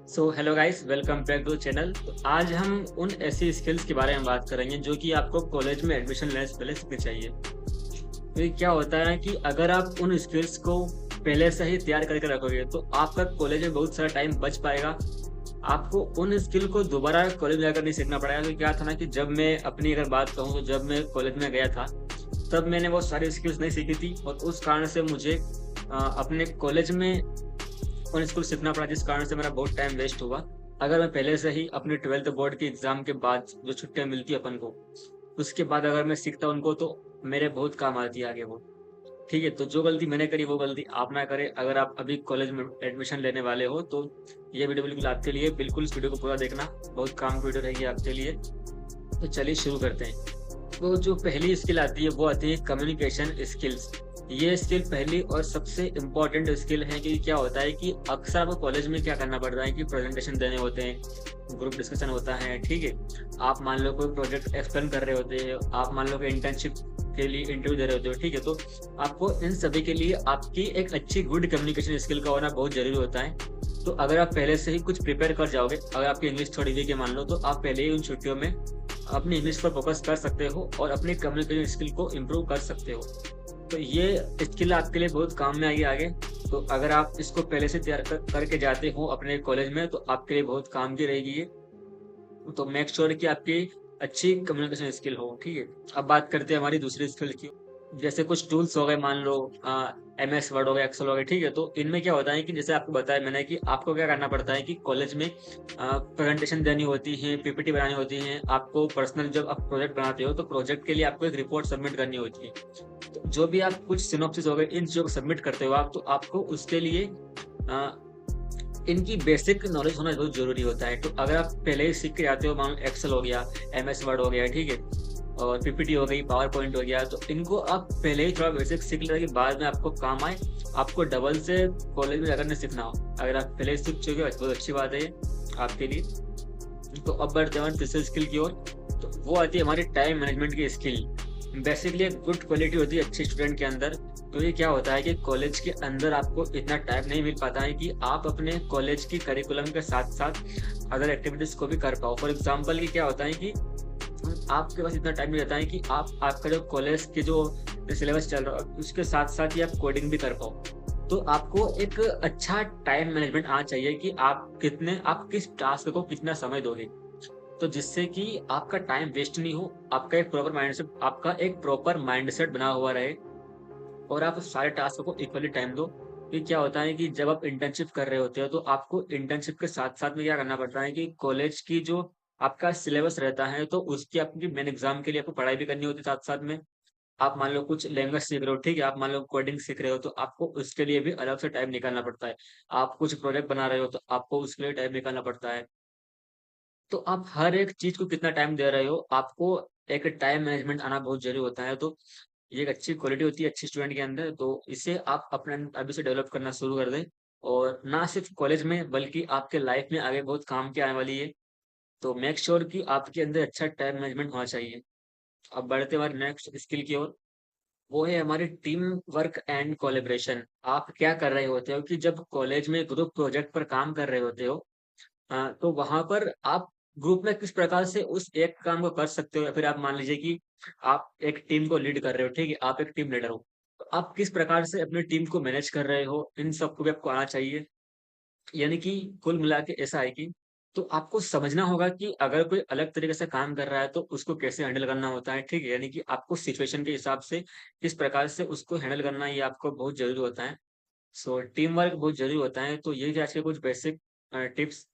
So hello guys, welcome back to channel. तो आज हम उन ऐसी स्किल्स के बारे में बात करेंगे जो कि आपको कॉलेज में एडमिशन लेने से पहले सीखनी चाहिए। तो ये क्या होता है कि अगर आप उन स्किल्स को पहले से ही तैयार करके रखोगे तो आपका कॉलेज में बहुत सारा टाइम बच पाएगा। आपको उन स्किल को दोबारा कॉलेज में जाकर नहीं सीखना पड़ेगा। तो क्या था ना कि जब मैं अपनी अगर बात कहूँ तो जब मैं कॉलेज में गया था तब मैंने वो सारी स्किल्स नहीं सीखी थी और उस कारण से मुझे अपने कॉलेज में उन स्कूल सीखना पड़ा, जिस कारण से मेरा बहुत टाइम वेस्ट हुआ। अगर मैं पहले से ही अपने 12th बोर्ड के एग्जाम के बाद जो छुट्टियां मिलती है अपन को, उसके बाद अगर मैं सीखता उनको तो मेरे बहुत काम आती आगे वो। ठीक है, तो जो गलती मैंने करी वो गलती आप ना करें। अगर आप अभी कॉलेज में एडमिशन लेने वाले हो तो ये वीडियो बिल्कुल आपके लिए, बिल्कुल इस वीडियो को पूरा देखना, बहुत काम की वीडियो रहेगी आपके लिए। तो चलिए शुरू करते हैं। तो जो पहली स्किल आती है वो आती है कम्युनिकेशन स्किल्स। ये स्किल पहली और सबसे इम्पोर्टेंट स्किल है कि क्या होता है कि अक्सर आपको कॉलेज में क्या करना पड़ता है कि प्रेजेंटेशन देने होते हैं, ग्रुप डिस्कशन होता है। ठीक है, आप मान लो कोई प्रोजेक्ट एक्सप्लेन कर रहे होते हैं, आप मान लो कि इंटर्नशिप के लिए इंटरव्यू दे रहे होते हो। ठीक है, तो आपको इन सभी के लिए आपकी एक अच्छी गुड कम्युनिकेशन स्किल का होना बहुत जरूरी होता है। तो अगर आप पहले से ही कुछ प्रिपेयर कर जाओगे, अगर आपकी इंग्लिश थोड़ी वीक है मान लो, तो आप पहले ही उन छुट्टियों में अपनी इंग्लिश पर फोकस कर सकते हो और अपनी कम्युनिकेशन स्किल को इम्प्रूव कर सकते हो। तो ये स्किल आपके लिए बहुत काम में आएगी आगे। तो अगर आप इसको पहले से तैयार करके जाते हो अपने कॉलेज में तो आपके लिए बहुत काम की रहेगी ये। तो मेक श्योर कि आपकी अच्छी कम्युनिकेशन स्किल हो। ठीक है, अब बात करते हैं हमारी दूसरी स्किल की। जैसे कुछ टूल्स हो गए, मान लो MS वर्ड हो गया, एक्सेल हो गया। ठीक है, तो इनमें क्या होता है कि जैसे आपको बताया मैंने कि आपको क्या करना पड़ता है कि कॉलेज में प्रेजेंटेशन देनी होती है, PPT बनानी होती है। आपको पर्सनल जब आप प्रोजेक्ट बनाते हो तो प्रोजेक्ट के लिए आपको एक रिपोर्ट सबमिट करनी होती है। तो जो भी आप कुछ सिनॉप्सिस हो गए, इन चीजों को सबमिट करते हो आप, तो आपको उसके लिए इनकी बेसिक नॉलेज होना बहुत जरूरी होता है। तो अगर आप पहले ही सीख के आते हो, मान लो एक्सेल हो गया, MS वर्ड हो गया, ठीक है, और PPT हो गई, पावर पॉइंट हो गया, तो इनको आप पहले ही थोड़ा बेसिक सीख लें कि बाद में आपको काम आए, आपको डबल से कॉलेज में जाकर नहीं सीखना हो। अगर आप पहले ही सीख चुके हो बहुत अच्छी बात है ये आपके लिए। तो अब बढ़ते हैं तीसरी स्किल की ओर। तो वो आती है हमारी टाइम मैनेजमेंट की स्किल। बेसिकली एक गुड क्वालिटी होती है अच्छे स्टूडेंट के अंदर। तो ये क्या होता है कि कॉलेज के अंदर आपको इतना टाइम नहीं मिल पाता है कि आप अपने कॉलेज की करिकुलम के साथ साथ अदर एक्टिविटीज को भी कर पाओ। फॉर एग्जाम्पल की क्या होता है कि आपके पास इतना टाइम नहीं रहता है कि आप आपका जो कॉलेज के जो सिलेबस चल रहा है उसके साथ साथ ही आप कोडिंग भी कर पाओ। तो आपको एक अच्छा टाइम मैनेजमेंट आना चाहिए कि आप किस टास्क को कितना समय दोगे, तो जिससे कि आपका टाइम वेस्ट नहीं हो, आपका एक प्रॉपर माइंडसेट बना हुआ रहे और आप सारे टास्क को इक्वली टाइम दो। ये क्या होता है कि जब आप इंटर्नशिप कर रहे होते हो तो आपको इंटर्नशिप के साथ साथ में क्या करना पड़ता है कि कॉलेज की जो आपका सिलेबस रहता है तो उसकी आपकी मेन एग्जाम के लिए आपको पढ़ाई भी करनी होती है साथ साथ में। आप मान लो कुछ लैंग्वेज सीख रहे हो, ठीक है, आप मान लो कोडिंग सीख रहे हो तो आपको उसके लिए भी अलग से टाइम निकालना पड़ता है। आप कुछ प्रोजेक्ट बना रहे हो तो आपको उसके लिए टाइम निकालना पड़ता है। तो आप हर एक चीज को कितना टाइम दे रहे हो, आपको एक टाइम मैनेजमेंट आना बहुत जरूरी होता है। तो ये एक अच्छी क्वालिटी होती है अच्छे स्टूडेंट के अंदर। तो इसे आप अपने अभी से डेवलप करना शुरू कर दें, और ना सिर्फ कॉलेज में बल्कि आपके लाइफ में आगे बहुत काम की आने वाली है। तो मेक श्योर कि आपके अंदर अच्छा टाइम मैनेजमेंट होना चाहिए। अब बढ़ते हमारे नेक्स्ट स्किल की ओर। वो है हमारी टीम वर्क एंड कोलेब्रेशन। आप क्या कर रहे होते हो कि जब कॉलेज में ग्रुप प्रोजेक्ट पर काम कर रहे होते हो, तो वहां पर आप ग्रुप में किस प्रकार से उस एक काम को कर सकते हो, या फिर आप मान लीजिए कि आप एक टीम को लीड कर रहे हो, ठीक है, आप एक टीम लीडर हो, तो आप किस प्रकार से अपनी टीम को मैनेज कर रहे हो, इन सबको भी आपको आना चाहिए। यानी कि कुल मिला के ऐसा है कि तो आपको समझना होगा कि अगर कोई अलग तरीके से काम कर रहा है तो उसको कैसे हैंडल करना होता है। ठीक है, यानी कि आपको सिचुएशन के हिसाब से किस प्रकार से उसको हैंडल करना है, ये आपको बहुत जरूरी होता है। सो टीम वर्क बहुत जरूरी होता है। तो ये थे आज के कुछ बेसिक टिप्स